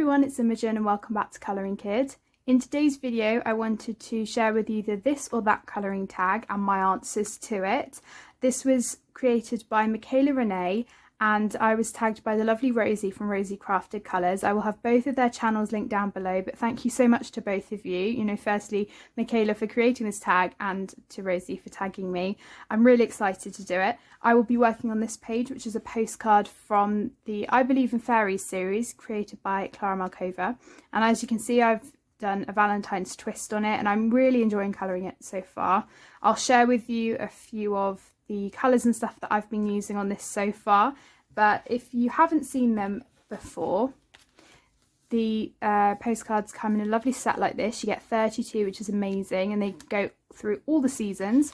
everyone, it's Imogen and welcome back to Colouring Kid. In today's video I wanted to share with you the this or that colouring tag and my answers to it. This was created by Michaela Renee and I was tagged by the lovely Rosie from Rosie Crafted Colours. I will have both of their channels linked down below, but thank you so much to both of you. You know, firstly Michaela for creating this tag and to Rosie for tagging me. I'm really excited to do it. I will be working on this page, which is a postcard from the I Believe in Fairies series created by Clara Malkova, and as you can see I've done a Valentine's twist on it and I'm really enjoying colouring it so far. I'll share with you a few of the colours and stuff that I've been using on this so far, but if you haven't seen them before, the postcards come in a lovely set like this. You get 32, which is amazing, and they go through all the seasons,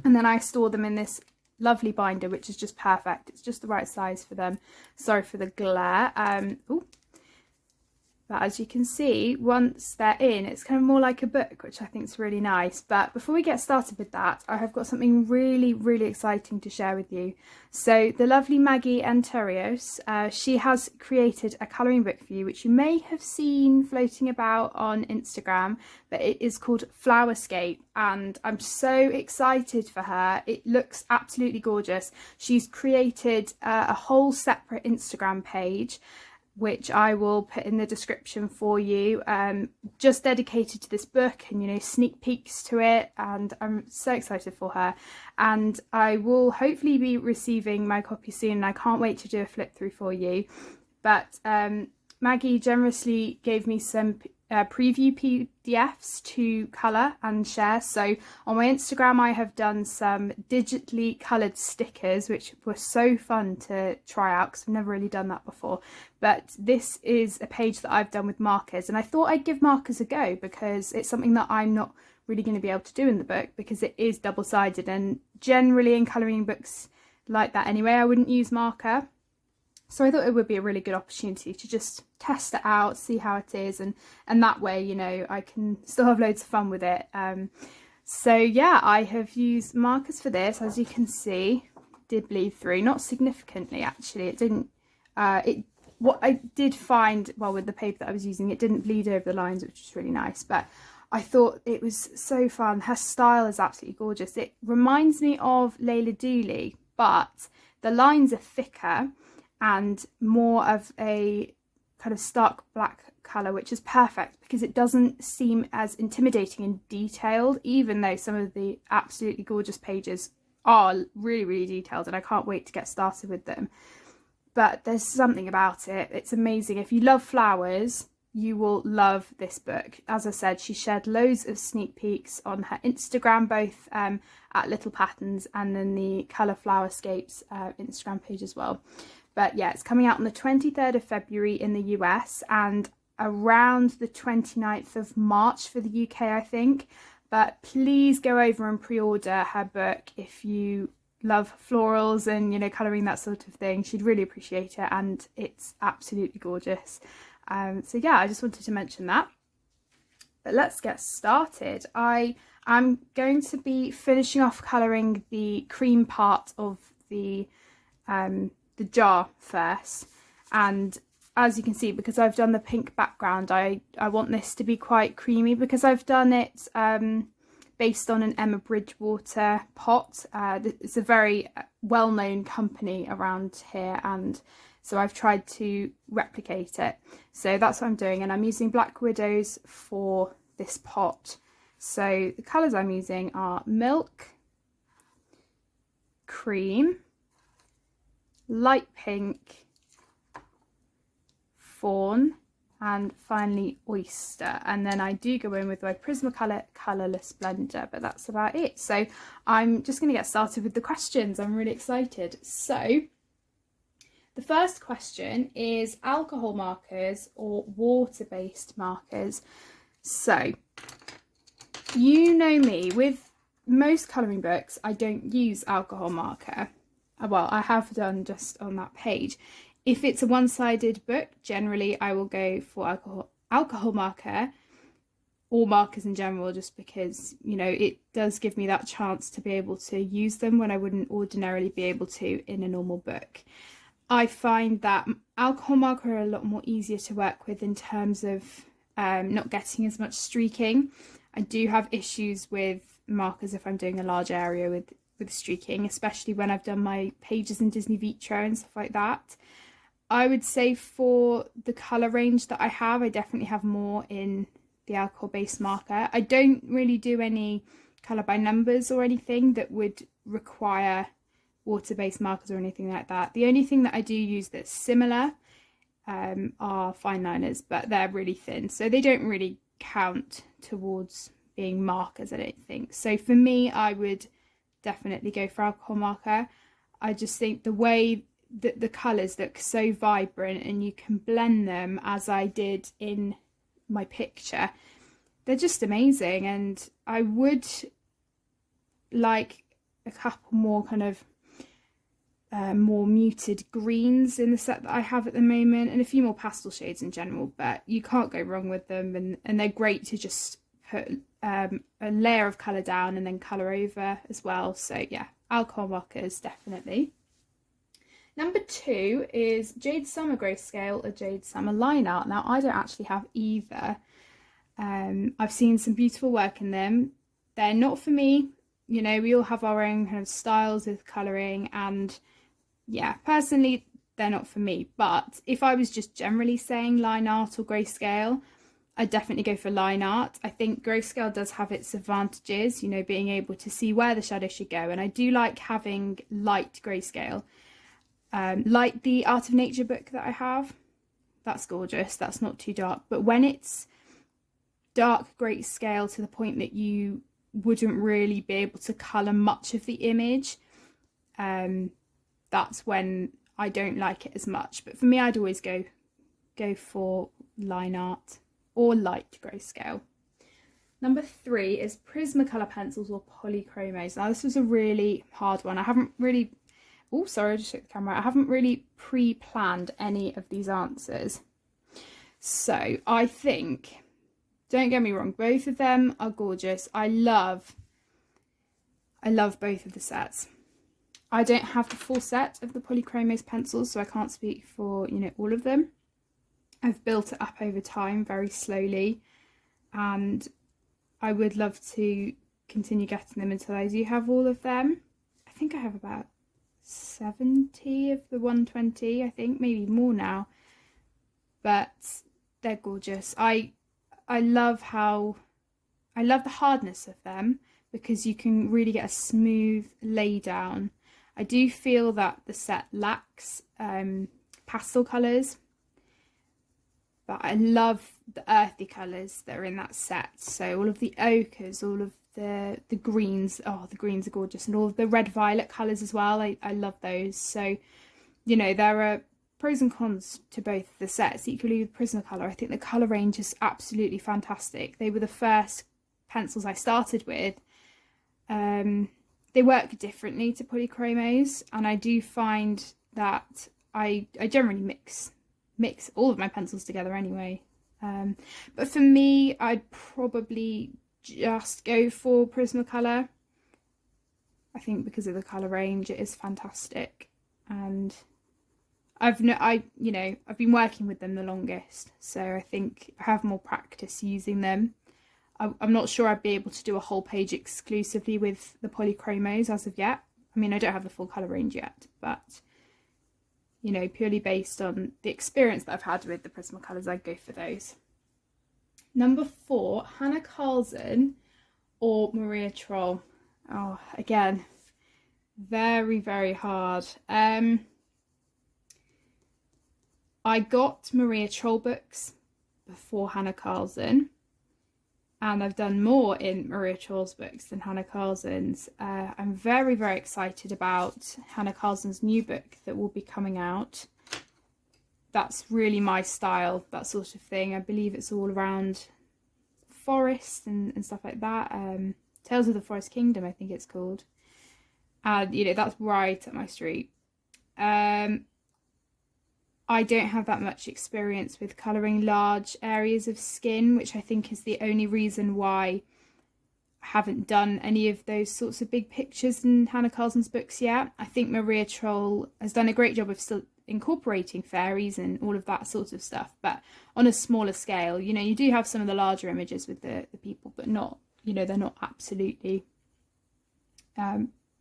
and then I store them in this lovely binder which is just perfect. It's just the right size for them. Sorry for the glare. But as you can see, once they're in, it's kind of more like a book, which I think is really nice. But before we get started with that, I have got something really exciting to share with you. So the lovely Maggie Antherios, she has created a colouring book for you, which you may have seen floating about on Instagram, but it is called Flowerscape, and I'm so excited for her. It looks absolutely gorgeous. She's created a whole separate Instagram page, which I will put in the description for you, just dedicated to this book and, you know, sneak peeks to it, and I'm so excited for her. And I will hopefully be receiving my copy soon, and I can't wait to do a flip through for you. But Maggie generously gave me some preview PDFs to colour and share. So on my Instagram I have done some digitally coloured stickers which were so fun to try out because I've never really done that before. But this is a page that I've done with markers, and I thought I'd give markers a go because it's something that I'm not really going to be able to do in the book because it is double-sided, and generally in colouring books like that anyway I wouldn't use marker. So I thought it would be a really good opportunity to just test it out, see how it is, and that way, you know, I can still have loads of fun with it. So yeah, I have used markers for this. As you can see, it did bleed through, not significantly actually. It didn't. What I did find, well, with the paper that I was using, it didn't bleed over the lines, which was really nice. But I thought it was so fun. Her style is absolutely gorgeous. It reminds me of Layla Dooley, but the lines are thicker and more of a kind of stark black colour, which is perfect because it doesn't seem as intimidating and detailed, even though some of the absolutely gorgeous pages are really detailed, and I can't wait to get started with them. But there's something about it, it's amazing. If you love flowers, you will love this book. As I said, she shared loads of sneak peeks on her Instagram, both at Little Patterns and then the Colour Flowerscapes Instagram page as well. But yeah, it's coming out on the 23rd of February in the US and around the 29th of March for the UK, I think. But please go over and pre-order her book if you love florals and, you know, colouring, that sort of thing. She'd really appreciate it, and it's absolutely gorgeous. So yeah, I just wanted to mention that. But let's get started. I am going to be finishing off colouring the cream part of the jar first, and as you can see, because I've done the pink background, I want this to be quite creamy because I've done it based on an Emma Bridgewater pot. It's a very well-known company around here, and so I've tried to replicate it. So that's what I'm doing, and I'm using Black Widows for this pot. So the colours I'm using are Milk, Cream, Light Pink, Fawn, and finally Oyster. And then I do go in with my Prismacolor Colourless Blender, but that's about it. So I'm just going to get started with the questions. I'm really excited. So the first question is alcohol markers or water-based markers. So you know me, with most colouring books I don't use alcohol marker. Well, I have done just on that page. If it's a one-sided book, generally I will go for alcohol marker or markers in general, just because, you know, it does give me that chance to be able to use them when I wouldn't ordinarily be able to in a normal book. I find that alcohol marker are a lot more easier to work with in terms of not getting as much streaking. I do have issues with markers if I'm doing a large area with streaking, especially when I've done my pages in Disney Vitro and stuff like that. I would say for the colour range that I have, I definitely have more in the alcohol based marker. I don't really do any colour by numbers or anything that would require water based markers or anything like that. The only thing that I do use that's similar are fine liners, but they're really thin, so they don't really count towards being markers, I don't think. So for me, I would definitely go for alcohol marker. I just think the way that the colours look so vibrant and you can blend them as I did in my picture, they're just amazing. And I would like a couple more kind of more muted greens in the set that I have at the moment, and a few more pastel shades in general, but you can't go wrong with them, and they're great to just put a layer of colour down and then colour over as well. So yeah, alcohol markers definitely. Number 2 is Jade Summer Grayscale or Jade Summer Line Art. Now I don't actually have either. I've seen some beautiful work in them. They're not for me. You know, we all have our own kind of styles with colouring, and yeah, personally they're not for me. But if I was just generally saying line art or grayscale, I'd definitely go for line art. I think grayscale does have its advantages, you know, being able to see where the shadow should go, and I do like having light grayscale. Like the Art of Nature book that I have, that's gorgeous, that's not too dark, but when it's dark grayscale to the point that you wouldn't really be able to colour much of the image, that's when I don't like it as much. But for me, I'd always go for line art or light grayscale. Number 3 is Prismacolor pencils or Polychromos. Now this was a really hard one. I haven't really, oh sorry, I just shook the camera. I haven't really pre-planned any of these answers. So I think, don't get me wrong, both of them are gorgeous. I love both of the sets. I don't have the full set of the Polychromos pencils, so I can't speak for, you know, all of them. I've built it up over time very slowly, and I would love to continue getting them until I do have all of them. I think I have about 70 of the 120, I think, maybe more now, but they're gorgeous. I love the hardness of them because you can really get a smooth lay down. I do feel that the set lacks pastel colours, but I love the earthy colours that are in that set. So all of the ochres, all of the greens, oh the greens are gorgeous, and all of the red violet colours as well, I love those. So, you know, there are pros and cons to both the sets. Equally with Prismacolor, I think the colour range is absolutely fantastic. They were the first pencils I started with. They work differently to Polychromos, and I do find that I generally mix all of my pencils together anyway. But for me, I'd probably just go for Prismacolor. I think because of the colour range, it is fantastic, and I've been working with them the longest, so I think I have more practice using them. I'm not sure I'd be able to do a whole page exclusively with the Polychromos as of yet. I mean, I don't have the full colour range yet, but, you know, purely based on the experience that I've had with the Prismacolors, I'd go for those. Number 4, Hannah Carlson or Maria Troll. Oh, again, very, very hard. I got Maria Troll books before Hannah Carlson, and I've done more in Maria Troll's books than Hannah Carlson's. I'm very, very excited about Hannah Carlson's new book that will be coming out. That's really my style, that sort of thing. I believe it's all around forest and stuff like that. Tales of the Forest Kingdom, I think it's called. And, you know, that's right up my street. I don't have that much experience with colouring large areas of skin, which I think is the only reason why I haven't done any of those sorts of big pictures in Hannah Carlson's books yet. I think Maria Troll has done a great job of still incorporating fairies and all of that sort of stuff, but on a smaller scale. You know, you do have some of the larger images with the people, but not, you know, they're not absolutely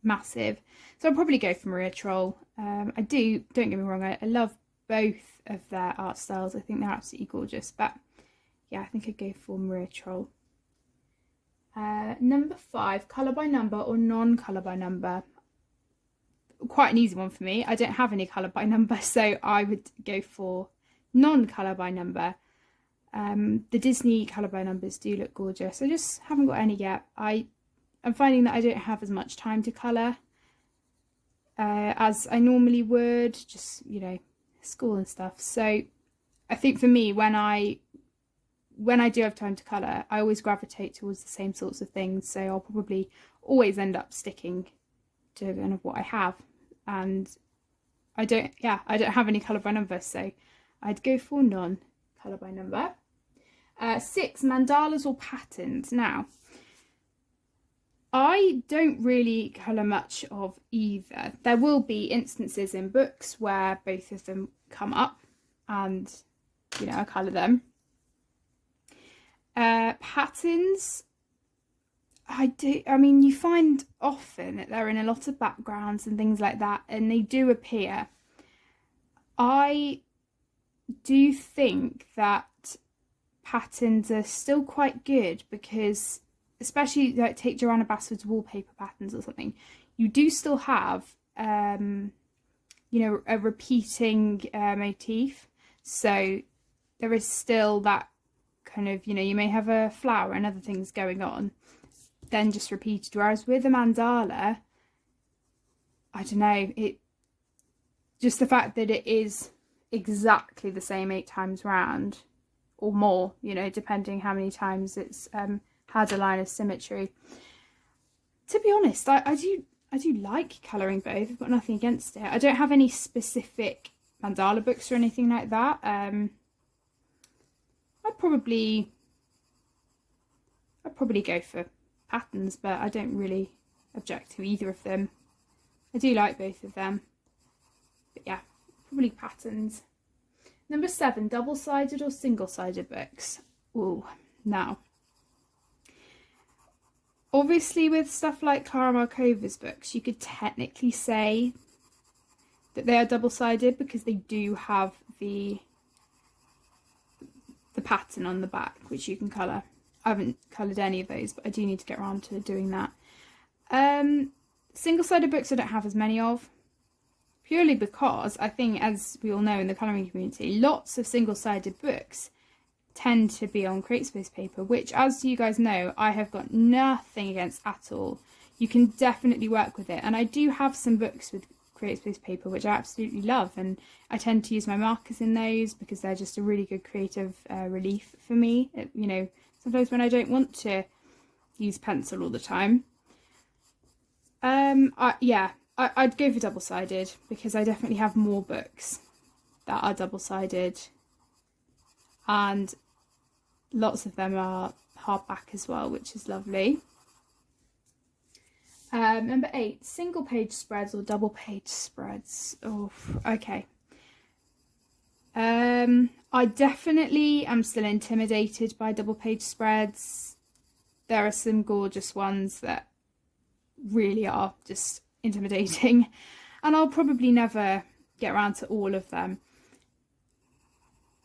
massive. So I'll probably go for Maria Troll. Don't get me wrong, I love both of their art styles. I think they're absolutely gorgeous, but yeah, I think I'd go for Maria Troll. Number 5, colour by number or non-colour by number. Quite an easy one for me. I don't have any colour by number, so I would go for non-colour by number. The Disney colour by numbers do look gorgeous. I just haven't got any yet. I'm finding that I don't have as much time to colour as I normally would, just, you know, school and stuff. So I think for me, when I do have time to colour, I always gravitate towards the same sorts of things. So I'll probably always end up sticking to kind of what I have. And I don't have any colour by number, so I'd go for non-colour by number. 6, mandalas or patterns. Now, I don't really colour much of either. There will be instances in books where both of them come up and, you know, I colour them. Patterns, I mean, you find often that they're in a lot of backgrounds and things like that, and they do appear. I do think that patterns are still quite good because, especially like take Joanna Basford's wallpaper patterns or something, you do still have, you know, a repeating motif. So there is still that kind of, you know, you may have a flower and other things going on, then just repeated. Whereas with a mandala, I don't know, it just the fact that it is exactly the same 8 times round or more, you know, depending how many times it's had a line of symmetry. To be honest, I do like colouring both. I've got nothing against it. I don't have any specific mandala books or anything like that. I'd probably go for patterns, but I don't really object to either of them. I do like both of them, but yeah, probably patterns. Number 7, double-sided or single-sided books. Ooh, now, obviously with stuff like Clara Markova's books, you could technically say that they are double-sided because they do have the pattern on the back, which you can colour. I haven't coloured any of those, but I do need to get around to doing that. Single-sided books I don't have as many of, purely because I think, as we all know in the colouring community, lots of single-sided books tend to be on CreateSpace paper, which, as you guys know, I have got nothing against at all. You can definitely work with it, and I do have some books with CreateSpace paper which I absolutely love, and I tend to use my markers in those because they're just a really good creative relief for me. You know, sometimes when I don't want to use pencil all the time. I'd go for double-sided because I definitely have more books that are double-sided, and lots of them are hardback as well, which is lovely. Number 8, single page spreads or double page spreads. Oh, okay. I definitely am still intimidated by double page spreads. There are some gorgeous ones that really are just intimidating, and I'll probably never get around to all of them.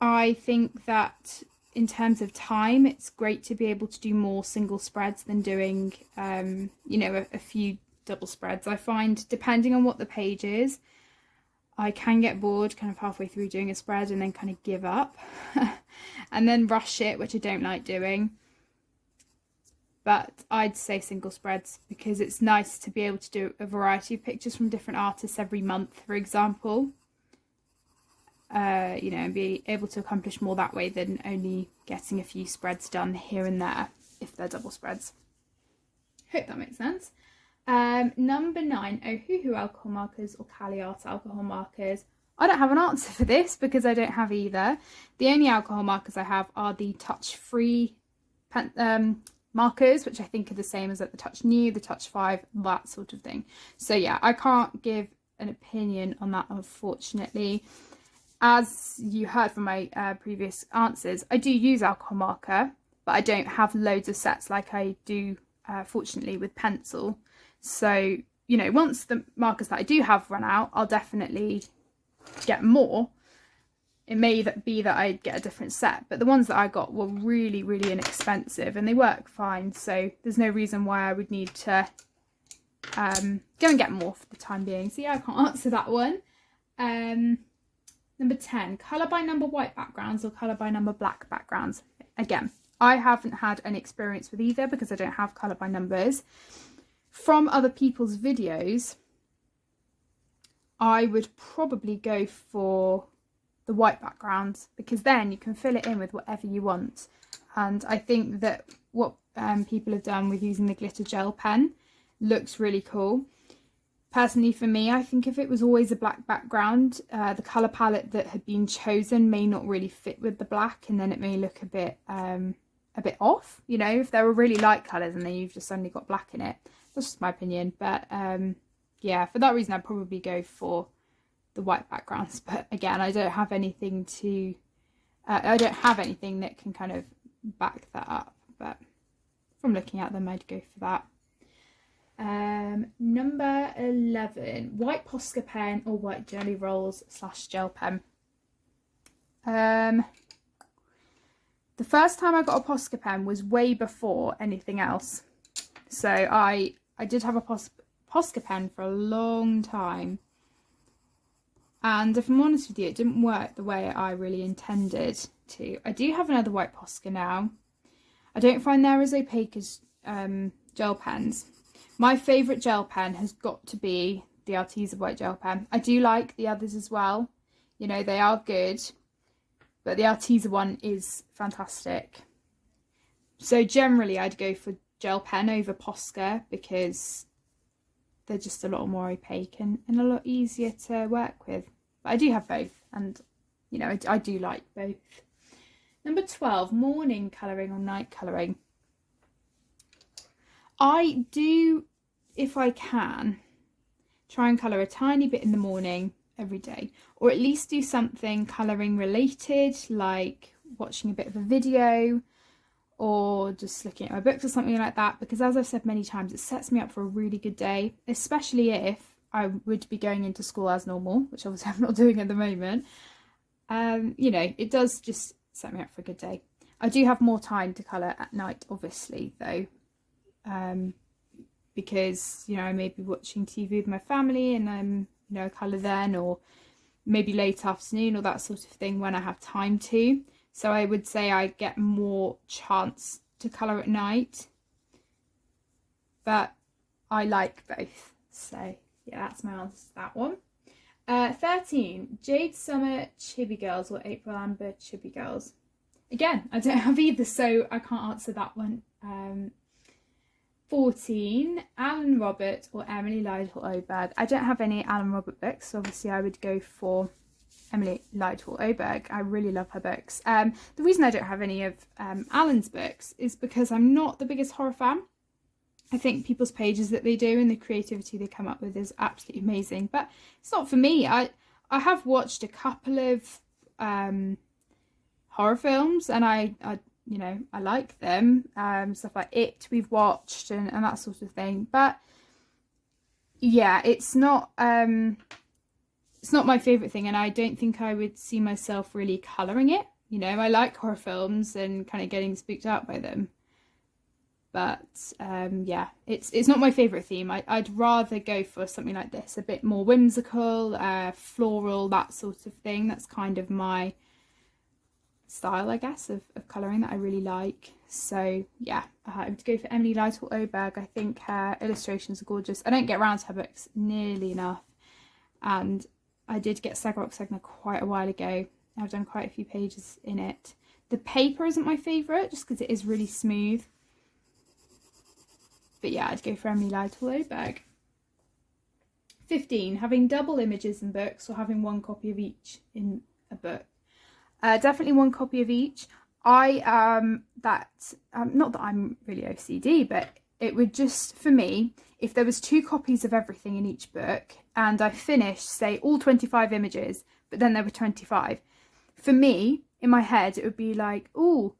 I think that in terms of time, it's great to be able to do more single spreads than doing, you know, a few double spreads. I find, depending on what the page is, I can get bored kind of halfway through doing a spread and then kind of give up and then rush it, which I don't like doing. But I'd say single spreads because it's nice to be able to do a variety of pictures from different artists every month, for example. You know, and be able to accomplish more that way than only getting a few spreads done here and there if they're double spreads. Hope that makes sense. Number 9, Ohuhu alcohol markers or Cali Art alcohol markers. I don't have an answer for this because I don't have either. The only alcohol markers I have are the touch-free markers, which I think are the same as like the Touch New, the Touch 5, that sort of thing. So yeah, I can't give an opinion on that, unfortunately. As you heard from my previous answers, I do use alcohol marker, but I don't have loads of sets like I do, fortunately, with pencil. So, you know, once the markers that I do have run out, I'll definitely get more. It may be that I get a different set, but the ones that I got were really, really inexpensive and they work fine. So there's no reason why I would need to go and get more for the time being. So yeah, I can't answer that one. Number 10, colour by number white backgrounds or colour by number black backgrounds. Again, I haven't had any experience with either because I don't have colour by numbers. From other people's videos, I would probably go for the white backgrounds because then you can fill it in with whatever you want. And I think that what people have done with using the glitter gel pen looks really cool. Personally, for me, I think if it was always a black background, the colour palette that had been chosen may not really fit with the black, and then it may look a bit off. You know, if there were really light colours and then you've just suddenly got black in it. That's just my opinion. But yeah, for that reason, I'd probably go for the white backgrounds. But again, I don't have anything that can kind of back that up. But from looking at them, I'd go for that. Number 11, White Posca Pen or White Jelly Rolls / gel pen. The first time I got a Posca pen was way before anything else. So I did have a Posca pen for a long time. And if I'm honest with you, it didn't work the way I really intended to. I do have another White Posca now. I don't find they're as opaque as gel pens. My favourite gel pen has got to be the Arteza White Gel Pen. I do like the others as well. You know, they are good. But the Arteza one is fantastic. So generally I'd go for gel pen over Posca because they're just a lot more opaque and a lot easier to work with. But I do have both, and you know, I do like both. Number 12, morning colouring or night colouring. I do, if I can, try and colour a tiny bit in the morning every day, or at least do something colouring related, like watching a bit of a video or just looking at my books or something like that, because as I've said many times, it sets me up for a really good day, especially if I would be going into school as normal, which obviously I'm not doing at the moment. You know, it does just set me up for a good day. I do have more time to colour at night, obviously, though, because, you know, I may be watching TV with my family and you know, colour then, or maybe late afternoon or that sort of thing when I have time to. So I would say I get more chance to colour at night, but I like both. So yeah, that's my answer to that one. 13, Jade Summer Chibi Girls or April Amber Chibi Girls. Again, I don't have either, so I can't answer that one. 14, Alan Robert or Emily Lytle Oberg. I don't have any Alan Robert books, so obviously I would go for Emily Lytle Oberg. I really love her books. The reason I don't have any of Alan's books is because I'm not the biggest horror fan. I think people's pages that they do and the creativity they come up with is absolutely amazing, but it's not for me. I have watched a couple of horror films and I you know, I like them, stuff like It we've watched and that sort of thing, but yeah, it's not my favourite thing, and I don't think I would see myself really colouring it. You know, I like horror films and kind of getting spooked out by them, but yeah, it's not my favourite theme. I'd rather go for something like this, a bit more whimsical, floral, that sort of thing. That's kind of my style, I guess, of colouring that I really like. So yeah, I would go for Emily Lytle Oberg. I think her illustrations are gorgeous. I don't get around to her books nearly enough, and I did get Saga Oxegna quite a while ago. I've done quite a few pages in it. The paper isn't my favourite just because it is really smooth, but yeah, I'd go for Emily Lytle Oberg. 15, having double images in books or having one copy of each in a book. Definitely one copy of each. Not that I'm really OCD, but it would just, for me, if there was 2 copies of everything in each book and I finished, say, all 25 images, but then there were 25, for me, in my head, it would be like, oh,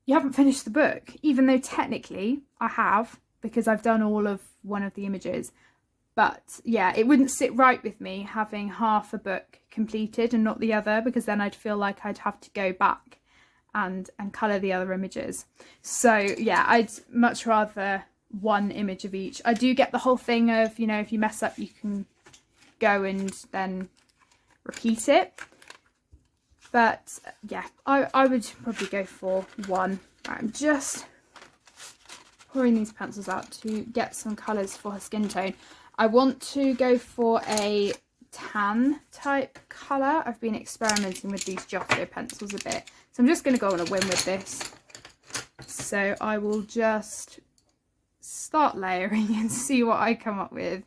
you haven't finished the book, even though technically I have, because I've done all of one of the images. But yeah, it wouldn't sit right with me having half a book completed and not the other, because then I'd feel like I'd have to go back and colour the other images. So yeah, I'd much rather one image of each. I do get the whole thing of, you know, if you mess up, you can go and then repeat it. But yeah, I would probably go for one. I'm just pouring these pencils out to get some colours for her skin tone. I want to go for a tan type colour. I've been experimenting with these Giotto pencils a bit. So I'm just going to go on a whim with this. So I will just start layering and see what I come up with.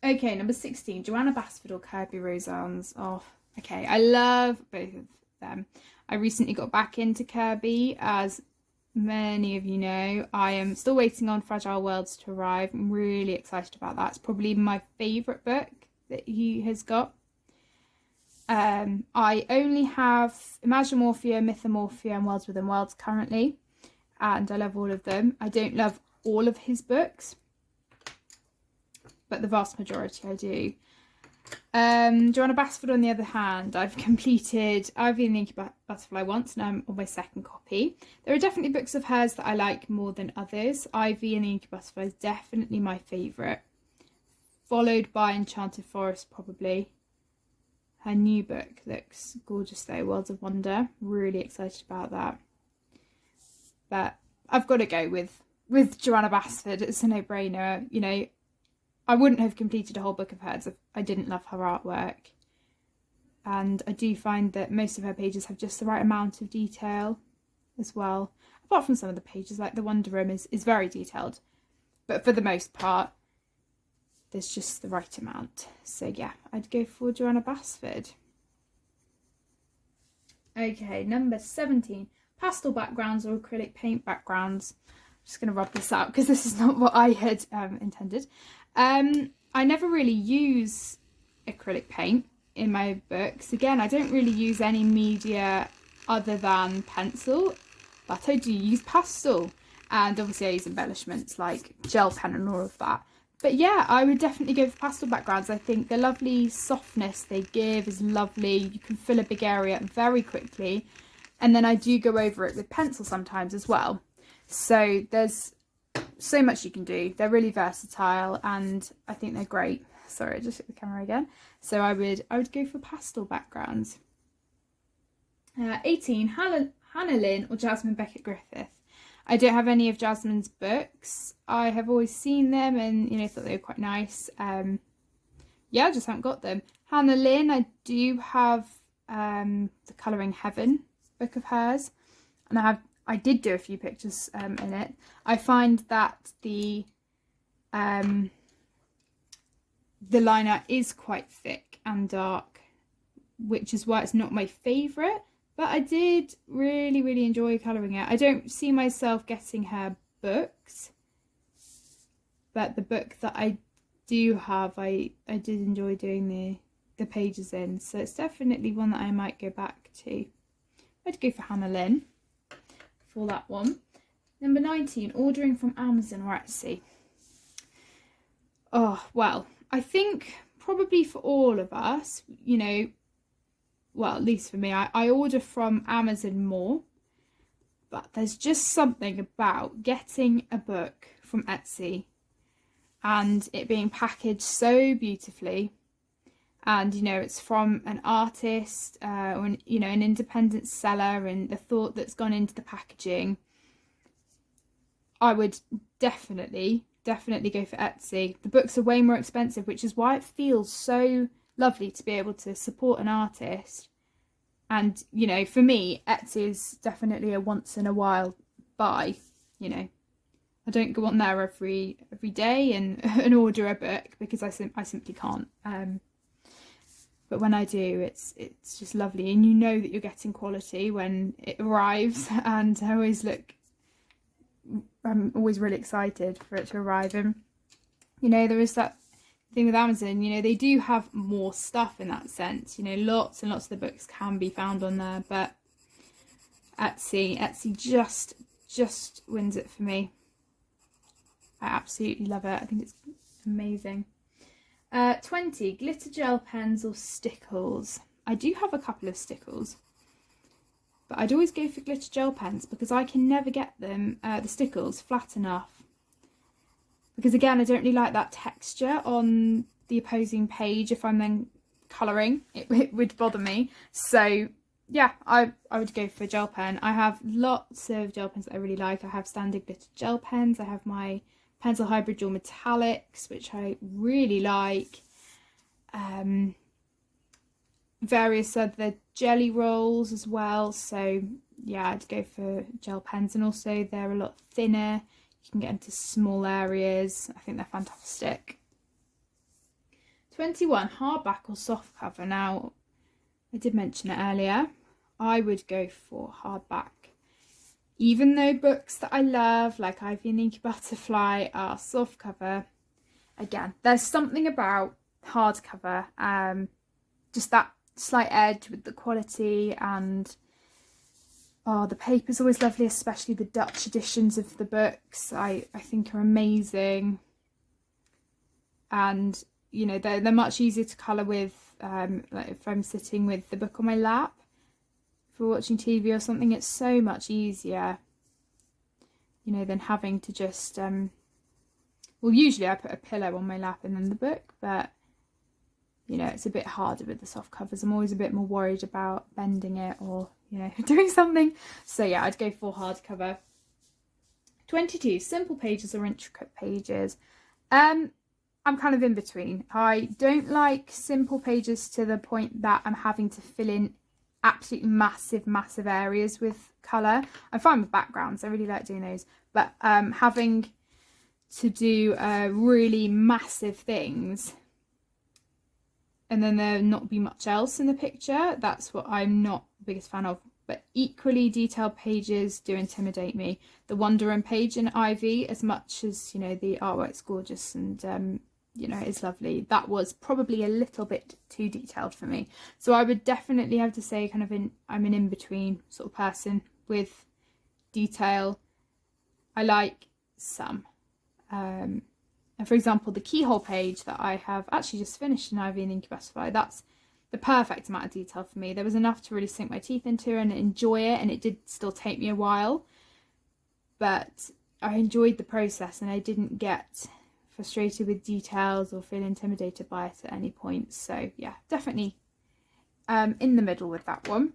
Okay, number 16, Joanna Basford or Kirby Roseanne's. Oh, okay, I love both of them. I recently got back into Kirby, as many of you know. I am still waiting on Fragile Worlds to arrive. I'm really excited about that. It's probably my favourite book that he has got. I only have Imaginomorphia, Mythomorphia and Worlds Within Worlds currently, and I love all of them. I don't love all of his books, but the vast majority I do. Joanna Basford, on the other hand, I've completed Ivy and the Inky Butterfly once, and I'm on my 2nd copy. There are definitely books of hers that I like more than others. Ivy and the Inky Butterfly is definitely my favourite, followed by Enchanted Forest probably. Her new book looks gorgeous though, Worlds of Wonder. Really excited about that. But I've got to go with Joanna Basford. It's a no-brainer, you know. I wouldn't have completed a whole book of hers if I didn't love her artwork. And I do find that most of her pages have just the right amount of detail as well. Apart from some of the pages, like the Wonder Room is very detailed. But for the most part, there's just the right amount. So yeah, I'd go for Joanna Basford. Okay, number 17. Pastel backgrounds or acrylic paint backgrounds. I'm just going to rub this out because this is not what I had intended. I never really use acrylic paint in my books. Again, I don't really use any media other than pencil, but I do use pastel, and obviously I use embellishments like gel pen and all of that. But yeah, I would definitely go for pastel backgrounds. I think the lovely softness they give is lovely. You can fill a big area very quickly, and then I do go over it with pencil sometimes as well. So there's so much you can do. They're really versatile and I think they're great. Sorry, I just hit the camera again. So I would go for pastel backgrounds. 18, Hannah Lynn or Jasmine Beckett Griffith. I don't have any of Jasmine's books. I have always seen them and, you know, thought they were quite nice. Yeah, I just haven't got them. Hannah Lynn, I do have the Colouring Heaven book of hers, and I did do a few pictures in it. I find that the liner is quite thick and dark, which is why it's not my favourite, but I did really enjoy colouring it. I don't see myself getting her books, but the book that I do have, I did enjoy doing the pages in, so it's definitely one that I might go back to. I'd go for Hannah Lynn for that one. Number 19, ordering from Amazon or Etsy. Oh, well, I think probably for all of us, you know, well, at least for me, I order from Amazon more, but there's just something about getting a book from Etsy and it being packaged so beautifully, and you know it's from an artist or you know, an independent seller, and the thought that's gone into the packaging. I would definitely go for Etsy. The books are way more expensive, which is why it feels so lovely to be able to support an artist. And you know, for me, Etsy is definitely a once in a while buy. You know, I don't go on there every day and order a book because I simply can't. But when I do, it's just lovely, and you know that you're getting quality when it arrives. And I always look I'm always really excited for it to arrive. And you know, there is that thing with Amazon, you know, they do have more stuff in that sense, you know, lots and lots of the books can be found on there, but Etsy just wins it for me. I absolutely love it. I think it's amazing. 20 glitter gel pens or stickles. I do have a couple of stickles, but I'd always go for glitter gel pens because I can never get them, the stickles, flat enough. Because again, I don't really like that texture on the opposing page if I'm then colouring. It would bother me. So yeah, I would go for a gel pen. I have lots of gel pens that I really like. I have standard glitter gel pens. I have my pencil hybrid dual metallics, which I really like. Various other jelly rolls as well. So yeah, I'd go for gel pens, and also they're a lot thinner. You can get into small areas. I think they're fantastic. 21 hardback or soft cover. Now, I did mention it earlier. I would go for hardback. Even though books that I love, like Ivy and the Inky Butterfly, are softcover, again, there's something about hardcover, just that slight edge with the quality, and oh, the paper's always lovely, especially the Dutch editions of the books. I think are amazing, and you know, they're much easier to colour with, like if I'm sitting with the book on my lap for watching TV or something, it's so much easier, you know, than having to just, well, usually I put a pillow on my lap and then the book, but, you know, it's a bit harder with the soft covers. I'm always a bit more worried about bending it or, you know, doing something. So yeah, I'd go for hardcover. 22, simple pages or intricate pages. I'm kind of in between. I don't like simple pages to the point that I'm having to fill in absolutely massive areas with colour. I'm fine with backgrounds, I really like doing those, but having to do really massive things and then there not be much else in the picture, that's what I'm not the biggest fan of. But equally detailed pages do intimidate me. The Wonder and page in Ivy, as much as, you know, the artwork's gorgeous and you know, it's lovely, that was probably a little bit too detailed for me. So I would definitely have to say kind of I'm an in-between sort of person with detail. I like some. And for example, the keyhole page that I have actually just finished in Ivy and the Inky Butterfly, that's the perfect amount of detail for me. There was enough to really sink my teeth into and enjoy it, and it did still take me a while, but I enjoyed the process and I didn't get frustrated with details or feel intimidated by it at any point. So yeah, definitely in the middle with that one.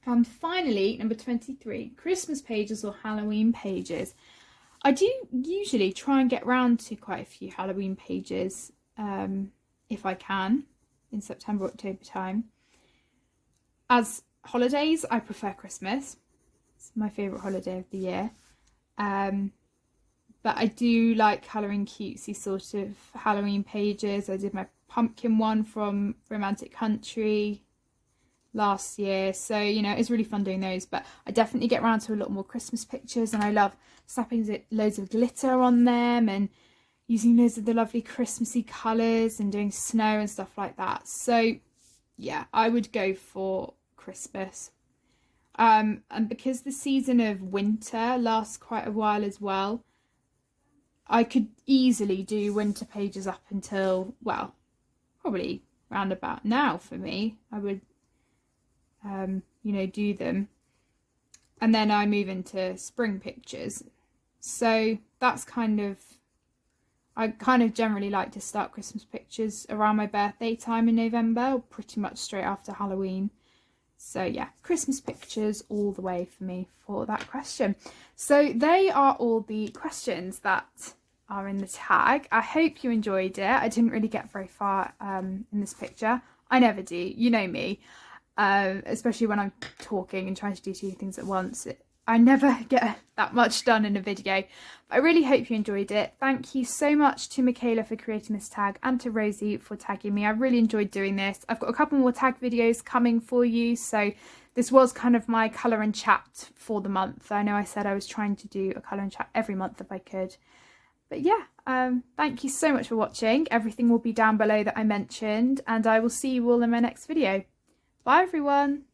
And finally, number 23, Christmas pages or Halloween pages. I do usually try and get round to quite a few Halloween pages if I can in September, October time. As holidays, I prefer Christmas. It's my favourite holiday of the year. But I do like colouring cutesy sort of Halloween pages. I did my pumpkin one from Romantic Country last year, so you know, it's really fun doing those. But I definitely get around to a lot more Christmas pictures, and I love snapping loads of glitter on them and using loads of the lovely Christmassy colours and doing snow and stuff like that. So yeah, I would go for Christmas. And because the season of winter lasts quite a while as well, I could easily do winter pages up until, well, probably round about now for me. I would, you know, do them. And then I move into spring pictures. So that's kind of, I kind of generally like to start Christmas pictures around my birthday time in November, pretty much straight after Halloween. So yeah, Christmas pictures all the way for me for that question. So they are all the questions that are in the tag. I hope you enjoyed it. I didn't really get very far in this picture. I never do, you know me, especially when I'm talking and trying to do two things at once. I never get that much done in a video. But I really hope you enjoyed it. Thank you so much to Michaela for creating this tag and to Rosie for tagging me. I really enjoyed doing this. I've got a couple more tag videos coming for you, so this was kind of my colour and chat for the month. I know I said I was trying to do a colour and chat every month if I could. But yeah, thank you so much for watching. Everything will be down below that I mentioned, and I will see you all in my next video. Bye everyone!